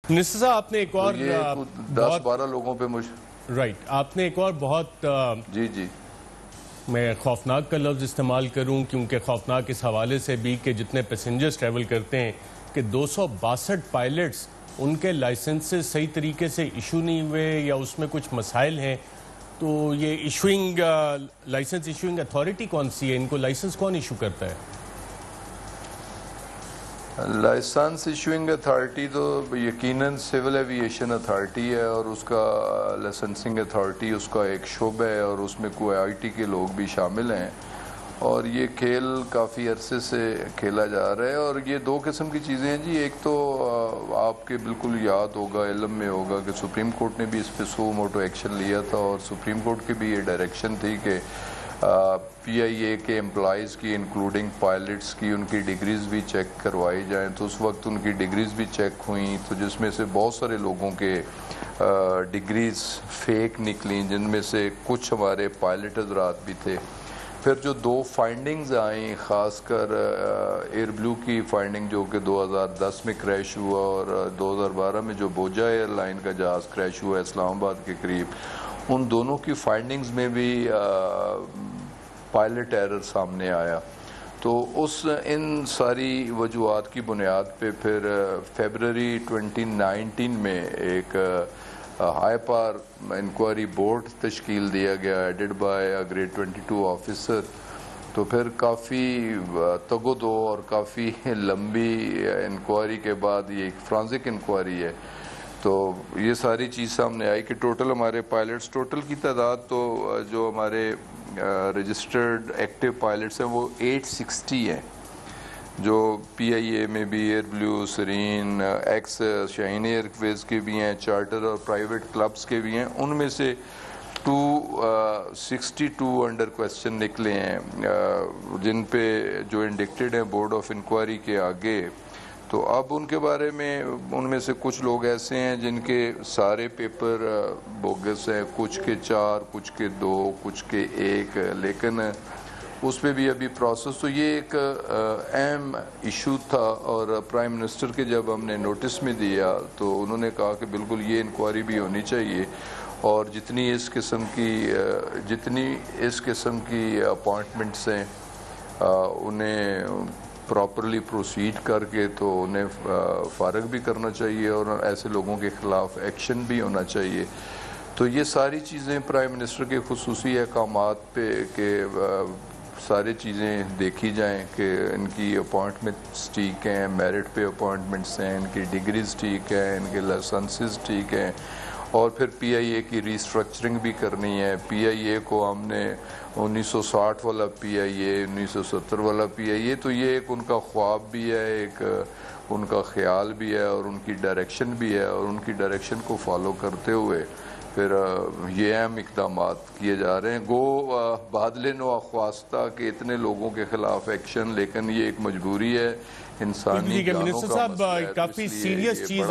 Minister صاحب آپ نے ایک اور 10-12 لوگوں پہ رائٹ آپ نے ایک اور بہت جی میں خوفناک کا لفظ استعمال کروں کیونکہ خوفناک اس حوالے سے بھی کہ جتنے پیسنجرز ٹریول کرتے ہیں کہ 262 پائلٹس ان کے لائسنسز صحیح طریقے سے ایشو نہیں ہوئے یا اس میں کچھ مسائل ہیں، تو یہ لائسنس ایشوئنگ اتھارٹی کون سی ہے؟ ان کو لائسنس کون ایشو کرتا ہے؟ لائسنس ایشوئنگ اتھارٹی تو یقیناً سول ایوییشن اتھارٹی ہے، اور اس کا لائسنسنگ اتھارٹی اس کا ایک شعبہ ہے، اور اس میں کوئی آئی ٹی کے لوگ بھی شامل ہیں، اور یہ کھیل کافی عرصے سے کھیلا جا رہا ہے۔ اور یہ دو قسم کی چیزیں ہیں جی، ایک تو آپ کے بالکل یاد ہوگا، علم میں ہوگا کہ سپریم کورٹ نے بھی اس پہ سو موٹو ایکشن لیا تھا، اور سپریم کورٹ کی بھی یہ ڈائریکشن تھی کہ پی آئی اے کے امپلائیز کی انکلوڈنگ پائلٹس کی ان کی ڈگریز بھی چیک کروائی جائیں، تو اس وقت ان کی ڈگریز بھی چیک ہوئیں، تو جس میں سے بہت سارے لوگوں کے ڈگریز فیک نکلیں، جن میں سے کچھ ہمارے پائلٹ حضرات بھی تھے۔ پھر جو دو فائنڈنگز آئیں، خاص کر ایئر بلو کی فائنڈنگ جو کہ 2010 میں کریش ہوا، اور 2012 میں جو بوجا ایئر لائن کا جہاز کریش ہوا اسلام آباد کے قریب، ان دونوں کی فائنڈنگز میں بھی پائلٹ ایرر سامنے آیا۔ تو ان ساری وجوہات کی بنیاد پہ پھر فیبرری 2019 میں ایک ہائی پاور انکوائری بورڈ تشکیل دیا گیا، ایڈڈ بائی گریڈ 22 آفیسر۔ تو پھر کافی تگ و دو اور کافی لمبی انکوائری کے بعد یہ ایک فرانزک انکوائری ہے، تو یہ ساری چیز سامنے آئی کہ ٹوٹل ہمارے پائلٹس، ٹوٹل کی تعداد تو جو ہمارے رجسٹرڈ ایکٹیو پائلٹس ہیں وہ 860 ہیں، جو پی آئی اے میں بھی ایئر بلو، سرین، ایکس شاہین ایئر ویز کے بھی ہیں، چارٹر اور پرائیویٹ کلبز کے بھی ہیں، ان میں سے 262 انڈر کویسچن نکلے ہیں، جن پہ جو انڈکٹڈ ہیں بورڈ آف انکوائری کے آگے۔ تو اب ان کے بارے میں ان میں سے کچھ لوگ ایسے ہیں جن کے سارے پیپر بوگس ہیں، کچھ کے 4، کچھ کے 2، کچھ کے 1، لیکن اس پہ بھی ابھی پروسیس۔ تو یہ ایک اہم ایشو تھا، اور پرائم منسٹر کے جب ہم نے نوٹس میں دیا تو انہوں نے کہا کہ بالکل یہ انکوائری بھی ہونی چاہیے، اور جتنی اس قسم کی اپوائنٹمنٹس ہیں انہیں پراپرلی پروسیڈ کر کے تو انہیں فارغ بھی کرنا چاہیے، اور ایسے لوگوں کے خلاف ایکشن بھی ہونا چاہیے۔ تو یہ ساری چیزیں پرائم منسٹر کے خصوصی احکامات پہ کہ ساری چیزیں دیکھی جائیں کہ ان کی اپوائنٹمنٹس ٹھیک ہیں، میرٹ پہ اپوائنٹمنٹس ہیں، ان کی ڈگریز ٹھیک ہیں، ان کے لائسنسز ٹھیک ہیں، اور پھر پی آئی اے کی ریسٹرکچرنگ بھی کرنی ہے۔ پی آئی اے کو ہم نے 1960 والا پی آئی اے، 1970 والا پی آئی اے، تو یہ ایک ان کا خواب بھی ہے، ایک ان کا خیال بھی ہے، اور ان کی ڈائریکشن بھی ہے، اور ان کی ڈائریکشن کو فالو کرتے ہوئے پھر یہ اہم اقدامات کیے جا رہے ہیں۔ بادل نو خواستہ کہ اتنے لوگوں کے خلاف ایکشن، لیکن یہ ایک مجبوری ہے، انسانی جانوں کا مسئلہ ہے۔ صاحب کافی سیریس چیز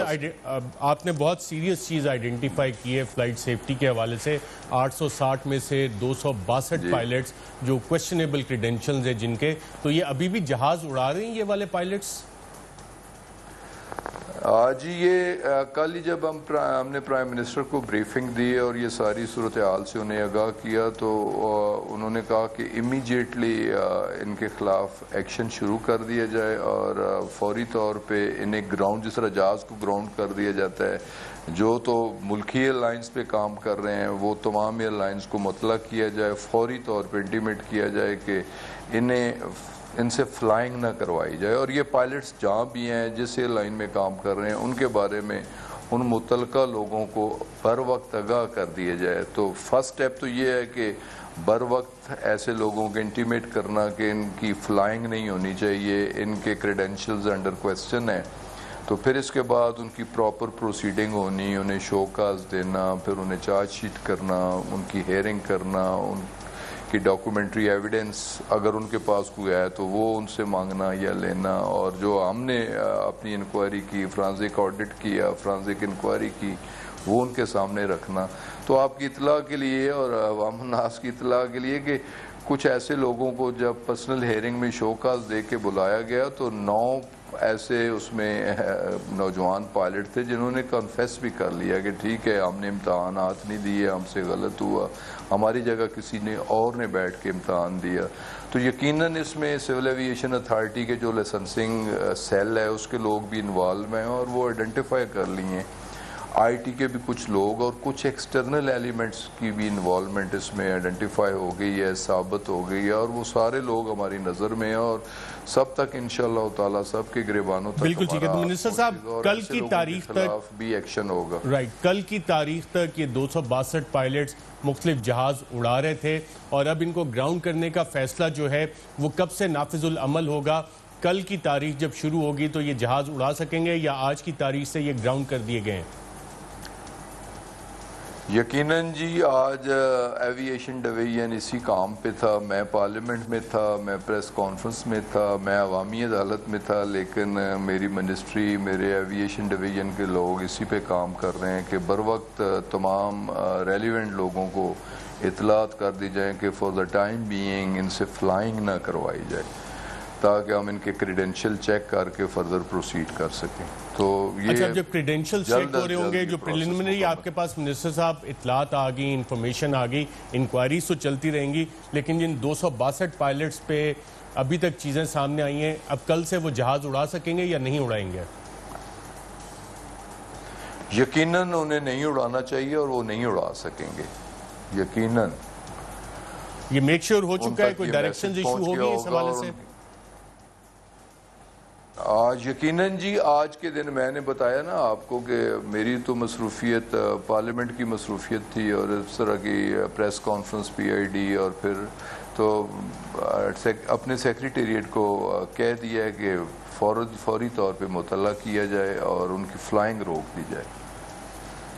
آپ نے بہت سیریس چیز آئیڈینٹیفائی کی ہے فلائٹ سیفٹی کے حوالے سے۔ 860 میں سے 262 پائلٹس جو کویسچنیبل کریڈینشلز ہیں جن کے، تو یہ ابھی بھی جہاز اڑا رہے ہیں یہ والے پائلٹس؟ جی، یہ کل ہی جب ہم نے پرائم منسٹر کو بریفنگ دی اور یہ ساری صورتحال سے انہیں آگاہ کیا، تو انہوں نے کہا کہ امیجیٹلی ان کے خلاف ایکشن شروع کر دیا جائے، اور فوری طور پہ انہیں گراؤنڈ، جس طرح جہاز کو گراؤنڈ کر دیا جاتا ہے، جو تو ملکی ایئر لائنز پہ کام کر رہے ہیں وہ تمام ایئر لائنز کو مطلع کیا جائے، فوری طور پہ انٹیمیٹ کیا جائے کہ ان سے فلائنگ نہ کروائی جائے، اور یہ پائلٹس جہاں بھی ہیں، جس ایئر لائن میں کام کر رہے ہیں، ان کے بارے میں ان متعلقہ لوگوں کو بر وقت آگاہ کر دیا جائے۔ تو فرسٹ سٹیپ تو یہ ہے کہ بر وقت ایسے لوگوں کو انٹیمیٹ کرنا کہ ان کی فلائنگ نہیں ہونی چاہیے، ان کے کریڈینشلز انڈر کویسچن ہیں، تو پھر اس کے بعد ان کی پراپر پروسیڈنگ ہونی، انہیں شو کاز دینا، پھر انہیں چارج شیٹ کرنا، ان کی ہیئرنگ کرنا، ان کی ڈاکومنٹری ایویڈنس اگر ان کے پاس کوئی ہے تو وہ ان سے مانگنا یا لینا، اور جو ہم نے اپنی انکوائری کی، فرانزک آڈٹ کیا، فرانزک انکوائری کی، وہ ان کے سامنے رکھنا۔ تو آپ کی اطلاع کے لیے اور عوام الناس کی اطلاع کے لیے کہ کچھ ایسے لوگوں کو جب پرسنل ہیئرنگ میں شو کاز دے کے بلایا گیا تو 9 ایسے اس میں نوجوان پائلٹ تھے جنہوں نے کنفیس بھی کر لیا کہ ٹھیک ہے ہم نے امتحانات نہیں دیے، ہم سے غلط ہوا، ہماری جگہ کسی نے اور نے بیٹھ کے امتحان دیا. تو یقیناً اس میں سول ایویشن اتھارٹی کے جو لائسنسنگ سیل ہے اس کے لوگ بھی انوالو ہیں اور وہ آئیڈینٹیفائی کر لی ہیں. آئی ٹی کے بھی کچھ لوگ اور کچھ ایکسٹرنل ایلیمنٹس کی بھی انوالومنٹ اس میں آئیڈینٹیفائی ہو گئی ہے، ثابت ہو گئی ہے، اور وہ سارے لوگ ہماری نظر میں ہیں اور سب تک انشاءاللہ تعالیٰ سب کے گریبانوں تک بالکل ٹھیک ہے. تو منسٹر صاحب کل کی تاریخ تک بھی ایکشن ہوگا. رائٹ، کل کی تاریخ تک یہ 262 پائلٹس مختلف جہاز اڑا رہے تھے اور اب ان کو گراؤنڈ کرنے کا فیصلہ جو ہے وہ کب سے نافذ العمل ہوگا؟ کل کی تاریخ جب شروع ہوگی تو یہ جہاز اڑا سکیں گے یا آج کی تاریخ سے یہ گراؤنڈ کر دیے گئے ہیں؟ یقیناً جی آج ایویشن ڈویژن اسی کام پہ تھا. میں پارلیمنٹ میں تھا، میں پریس کانفرنس میں تھا، میں عوامی عدالت میں تھا، لیکن میری منسٹری، میرے ایویشن ڈویژن کے لوگ اسی پہ کام کر رہے ہیں کہ بر وقت تمام ریلیونٹ لوگوں کو اطلاعات کر دی جائیں کہ for the time being in سے فلائنگ نہ کروائی جائے تاکہ ہم ان کے کریڈنشل چیک کر کے فردر پروسیڈ کر سکیں. تو یہ اچھا، جب کریڈنشل چیک ہو رہے ہوں گے، جو پریلیمنری آپ کے پاس منسٹر صاحب اطلاعات آ گئی، انفارمیشن آ گئی، انکوائریز تو چلتی رہیں گی، لیکن جن 262 پائلٹس پہ ابھی تک چیزیں سامنے آئی ہیں، اب کل سے وہ جہاز اڑا سکیں گے یا نہیں اڑائیں گے؟ یقیناً انہیں نہیں اڑانا چاہیے اور وہ نہیں اڑا سکیں گے. یقیناً یہ میک شیور ہو چکا ہے، کوئی ڈائریکشنز ایشو ہوگی اس حوالے سے؟ یقیناً جی آج کے دن میں نے بتایا نا آپ کو کہ میری تو مصروفیت پارلیمنٹ کی مصروفیت تھی اور اس طرح کی press conference P I D, اور پھر تو اپنے سیکریٹریٹ کو کہہ دیا ہے کہ فوری طور پہ مطلع کیا جائے اور ان کی فلائنگ روک دی جائے،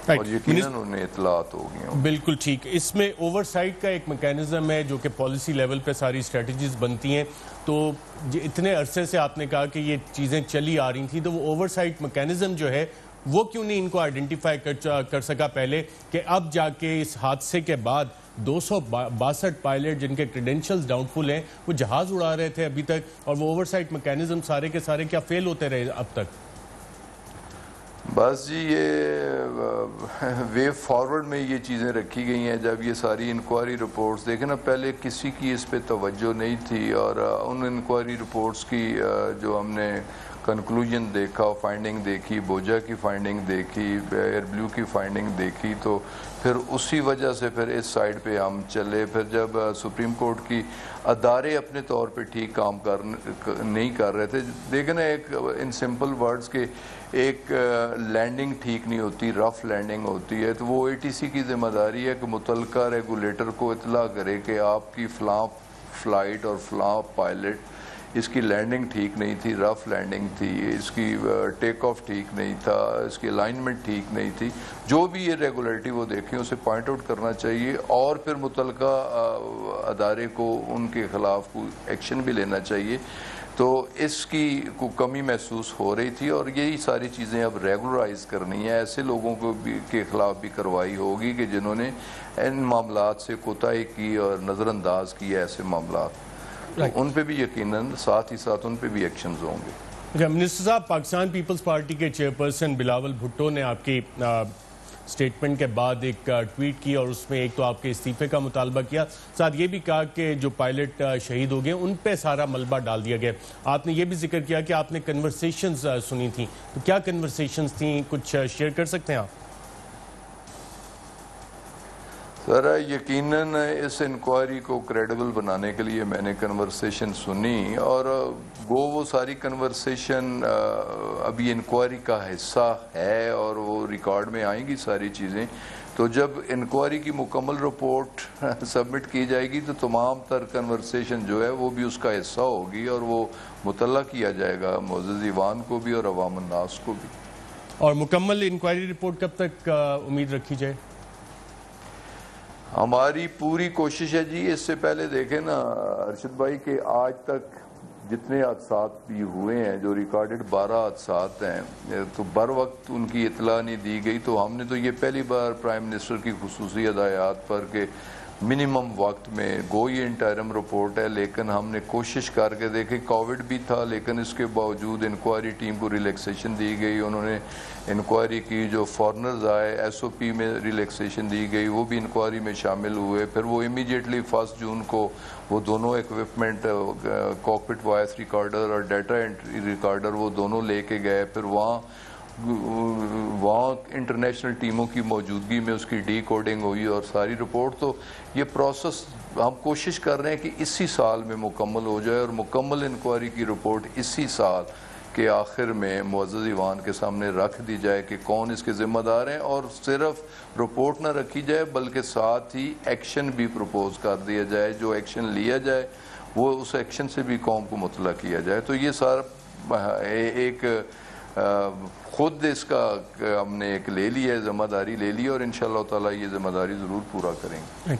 اور یقیناً انہیں اطلاعات ہو گئی. بالکل ٹھیک. اس میں اوور سائٹ کا ایک میکینزم ہے جو کہ پالیسی لیول پہ ساری اسٹریٹجیز بنتی ہیں، تو اتنے عرصے سے آپ نے کہا کہ یہ چیزیں چلی آ رہی تھیں، تو وہ اوور سائٹ میکینزم جو ہے وہ کیوں نہیں ان کو آئیڈینٹیفائی کر سکا پہلے کہ اب جا کے اس حادثے کے بعد 262 پائلٹ جن کے کریڈنشلز ڈاؤٹ فل ہیں وہ جہاز اڑا رہے تھے ابھی تک، اور وہ اوور سائٹ میکینزم سارے کے سارے کیا فیل ہوتے رہے اب تک؟ بس جی یہ وے فارورڈ میں یہ چیزیں رکھی گئی ہیں. جب یہ ساری انکوائری رپورٹس دیکھیں نا، پہلے کسی کی اس پہ توجہ نہیں تھی، اور ان انکوائری رپورٹس کی جو ہم نے کنکلوژن دیکھا، فائنڈنگ دیکھی، بوجا کی فائنڈنگ دیکھی، ایئر بلیو کی فائنڈنگ دیکھی، تو پھر اسی وجہ سے پھر اس سائڈ پہ ہم چلے. پھر جب سپریم کورٹ کی ادارے اپنے طور پہ ٹھیک کام نہیں کر رہے تھے، دیکھیں نا ایک ان سمپل ورڈز کے ایک لینڈنگ ٹھیک نہیں ہوتی، رف لینڈنگ ہوتی ہے، تو وہ اے ٹی سی کی ذمہ داری ہے کہ متعلقہ ریگولیٹر کو اطلاع کرے کہ آپ کی فلاں فلائٹ اور فلاں پائلٹ اس کی لینڈنگ ٹھیک نہیں تھی، رف لینڈنگ تھی، اس کی ٹیک آف ٹھیک نہیں تھا، اس کی الائنمنٹ ٹھیک نہیں تھی. جو بھی یہ ریگولیٹری وہ دیکھیں اسے پوائنٹ آؤٹ کرنا چاہیے، اور پھر متعلقہ ادارے کو ان کے خلاف کوئی ایکشن بھی لینا چاہیے. تو اس کی کمی محسوس ہو رہی تھی، اور یہی ساری چیزیں اب ریگولرائز کرنی ہے. ایسے لوگوں کو بھی کے خلاف بھی کارروائی ہوگی کہ جنہوں نے ان معاملات سے کوتاہی کی اور نظر انداز کیا ایسے معاملات، ان پہ بھی یقیناً ساتھ ہی ساتھ ان پہ بھی ایکشنز ہوں گے. منسٹر صاحب، پاکستان پیپلز پارٹی کے چیئرپرسن بلاول بھٹو نے آپ کی سٹیٹمنٹ کے بعد ایک ٹویٹ کی اور اس میں ایک تو آپ کے استعفے کا مطالبہ کیا، ساتھ یہ بھی کہا کہ جو پائلٹ شہید ہو گئے ان پہ سارا ملبہ ڈال دیا گیا. آپ نے یہ بھی ذکر کیا کہ آپ نے کنورسیشنز سنی تھیں، تو کیا کنورسیشنز تھیں، کچھ شیئر کر سکتے ہیں آپ؟ سر یقیناً اس انکوائری کو کریڈیبل بنانے کے لیے میں نے کنورسیشن سنی، اور وہ ساری کنورسیشن ابھی انکوائری کا حصہ ہے اور وہ ریکارڈ میں آئیں گی ساری چیزیں. تو جب انکوائری کی مکمل رپورٹ سبمٹ کی جائے گی تو تمام تر کنورسیشن جو ہے وہ بھی اس کا حصہ ہوگی، اور وہ مطلع کیا جائے گا معزز ایوان کو بھی اور عوام الناس کو بھی. اور مکمل انکوائری رپورٹ کب تک امید رکھی جائے؟ ہماری پوری کوشش ہے جی. اس سے پہلے دیکھیں نا ارشد بھائی کہ آج تک جتنے حادثات بھی ہوئے ہیں، جو ریکارڈڈ 12 حادثات ہیں، تو بر وقت ان کی اطلاع نہیں دی گئی. تو ہم نے تو یہ پہلی بار پرائم منسٹر کی خصوصی ہدایات پر کہ منیمم وقت میں گو یہ انٹرم رپورٹ ہے، لیکن ہم نے کوشش کر کے دیکھی، کووڈ بھی تھا لیکن اس کے باوجود انکوائری ٹیم کو ریلیکسیشن دی گئی، انہوں نے انکوائری کی، جو فارنرز آئے ایس او پی میں ریلیکسیشن دی گئی، وہ بھی انکوائری میں شامل ہوئے، پھر وہ امیڈیٹلی 1 جون کو وہ دونوں ایکوپمنٹ کاکپٹ وائس ریکارڈر اور ڈیٹا انٹری ریکارڈر وہ دونوں لے کے گئے، پھر وہاں انٹرنیشنل ٹیموں کی موجودگی میں اس کی ڈی کوڈنگ ہوئی اور ساری رپورٹ، تو یہ پروسیس ہم کوشش کر رہے ہیں کہ اسی سال میں مکمل ہو جائے اور مکمل انکوائری کی رپورٹ اسی سال کے آخر میں معزز ایوان کے سامنے رکھ دی جائے کہ کون اس کے ذمہ دار ہیں، اور صرف رپورٹ نہ رکھی جائے بلکہ ساتھ ہی ایکشن بھی پروپوز کر دیا جائے، جو ایکشن لیا جائے وہ اس ایکشن سے بھی قوم کو مطلع کیا جائے۔ تو یہ سارا ایک خود اس کا ہم نے ایک لے لی ہے، ذمہ داری لے لی، اور انشاءاللہ تعالی یہ ذمہ داری ضرور پورا کریں گے۔